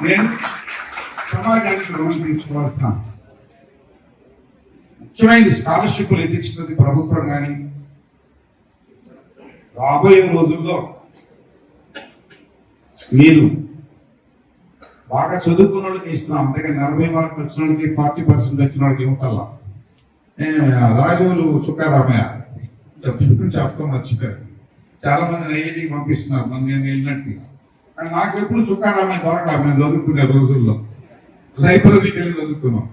నేను సమాజానికి రుణం తీర్చుకోవాల్సిన ముఖ్యమైనది స్కాలర్షిప్లు ఎదిగిస్తున్నది ప్రభుత్వం. కానీ రాబోయే రోజుల్లో మీరు బాగా చదువుకున్న వాళ్ళకి ఇస్తున్నాం, అంతేగా 40 మార్కులు వచ్చిన వాళ్ళకి 40% వచ్చిన వాళ్ళకి ఇవ్వటల్లా. రాజులు చుక్కారామయ్య చెప్పడం మర్చిపోయారు. చాలా మంది ఐఐటికి పంపిస్తున్నారు, నేను వెళ్ళినట్టు. కానీ నాకు ఎప్పుడు చుక్కారామయ్య దొరకలేదు. మేము చదువుకునే రోజుల్లో లైబ్రరీకి వెళ్ళి చదువుకున్నాం.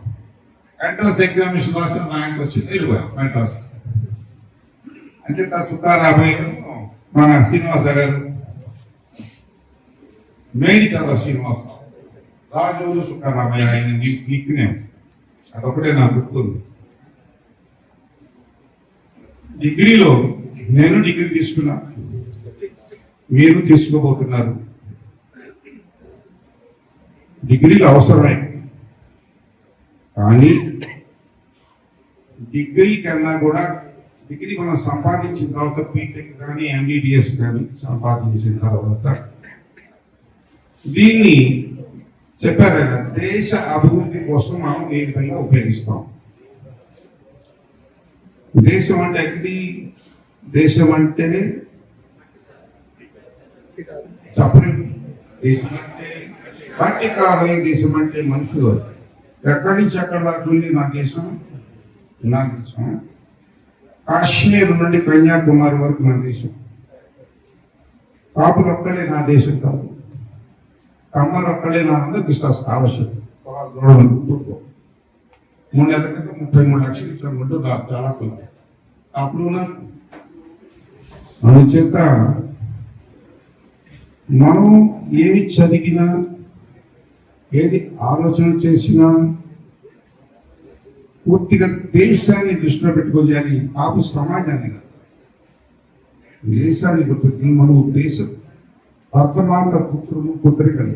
ఎంట్రన్స్ ఎగ్జామినేషన్ రాసిన ర్యాంక్ వచ్చింది, వెళ్ళిపోయాం ఎంట్రన్స్. అంటే చుక్కారామయ్య, మన శ్రీనివాస గారు, మేడిచర్ల శ్రీనివాసరావు, రాజులు చుక్కారామయ్య, ఆయన నిక్నేమ్. అదొకటే నాకు గుర్తుంది. డిగ్రీలో నేను డిగ్రీ తీసుకున్నా, మీరు తీసుకోబోతున్నారు. డిగ్రీలు అవసరమే, కానీ డిగ్రీ కన్నా కూడా డిగ్రీ మనం సంపాదించిన తర్వాత బీటెక్ కానీ ఎంబీబీఎస్ కానీ సంపాదించిన తర్వాత దీన్ని చెప్పారైనా దేశ అభివృద్ధి కోసం మనం ఏ విధంగా ఉపయోగిస్తాం. దేశం అంటే అగ్ని, దేశం అంటే చెప్పండి, దేశం అంటే బట్టి కాదు, దేశం అంటే మనుషులు. ఎక్కడి నుంచి ఎక్కడ దాకా ఉంది నా దేశం? నా దేశం కాశ్మీర్ నుండి కన్యాకుమారి వరకు నా దేశం. కాపులు ఒక్కలే నా దేశం కాదు, కమ్మలు ఒక్కలే నా అందరికి ఆవశ్యకం. 3 నెలల క్రితం 33 లక్షలు ఇచ్చామంటూ చాలా కులం కాపులు. అందుచేత మనం ఏమి చదివినా, ఏది ఆలోచన చేసినా పూర్తిగా దేశాన్ని దృష్టిలో పెట్టుకొని చేయాలి. కాపు సమాజాన్ని కాదు, దేశాన్ని గుర్తుపెట్టుకుని మనం దేశం వర్తమాన పుత్రులు పుత్రికలు